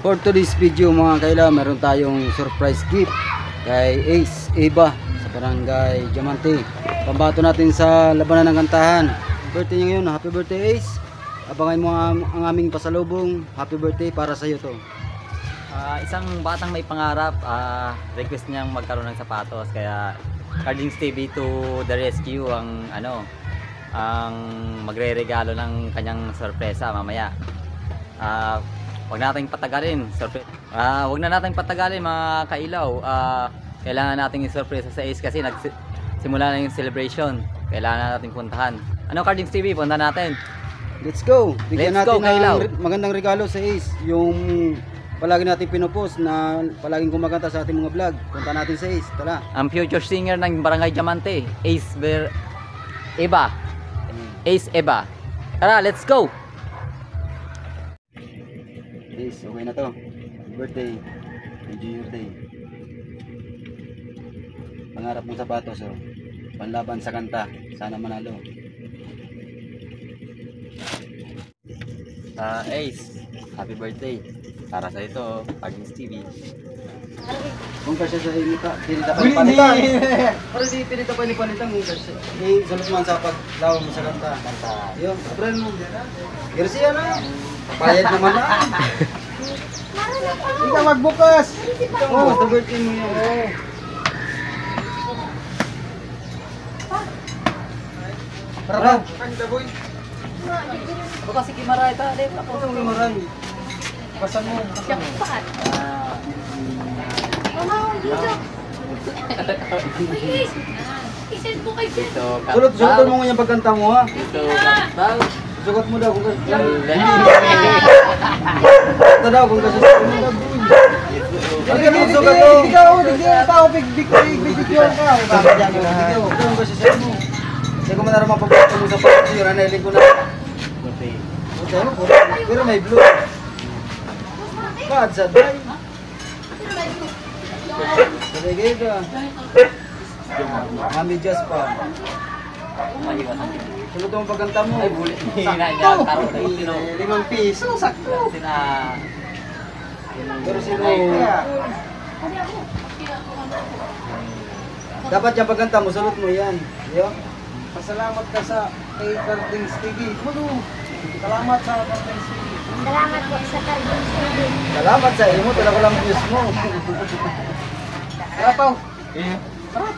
For today's video mga kaila, meron tayong surprise gift kay Ace Eva sa Barangay Diamante. Pambato natin sa labanan ng kantahan. Birthday niya ngayon, happy birthday Ace. Abangan mo ang aming pasalubong. Happy birthday para sa iyo to. Isang batang may pangarap, request niyang magkaroon ng sapatos, kaya Cardings TV to the rescue ang magre-regalo ng kanyang sorpresa mamaya. Huwag nating patagalin, huwag na nating patagalin mga kailaw. Kailangan nating i-surpresa sa Ace kasi nagsimula na yung celebration. Kailangan nating puntahan. Cardings TV, punta natin. Let's go! Bigyan Let's go, natin kailaw. ng magandang regalo sa Ace. Yung palagi natin pinupost na palaging kumakanta sa ating mga vlog. Punta natin sa Ace, tala. Ang future singer ng Barangay Diamante, Eva. Ace Eva. Tara, let's go! Ace, okay na to. Birthday. Enjoy your day. Pangarap mong sapatos, oh. Panlaban sa kanta. Sana manalo. Ace, happy birthday. Para sa ito, Cardings TV. Kung kasi sa inita, pinita palitan. Pero di pinita palitan kung kasi. Sulot man sa paglawan mo sa kanta. Yun, abran mo. Garcia na. Bayad naman na. Hindi ka magbukas. Oo, basta birthday mo yun. Para boy. Bukas si Kimaray ta, dito ako. Ito yung maray. Pasan mo. Jackpot. Mama, dito. Please. Isin po kayo dyan. Sulot mo nga yung pagkanta mo ha. Ito, Kaptaw. Sugat mo daw kung kasi. Ito, Ito daw kung kasi. Hindi ka nang sugat to. Hindi ka tao. Big-big-big-big-big-big-big ka. Bakit yan yun? Hindi ka kung kasi sa mo. Hindi ko man naman mapagpapalit mo sa pagkasi. Ranelin ko na. Pero may blue. Bad sa day. Saligay ka. Mami Jazz pa. Sulot mo pagkanta mo. Ay, bulit. Sakto. Sakto. 5 piso. Sakto. Pero sino? Dapat yung pagkanta mo, sulot mo yan. Yo. Pasalamat ka sa kay Cardings TV. Salamat sa Cardings TV. Salamat po sa Cardings TV. Salamat sa imo, talaga lang views mo. Tara pa. Tara.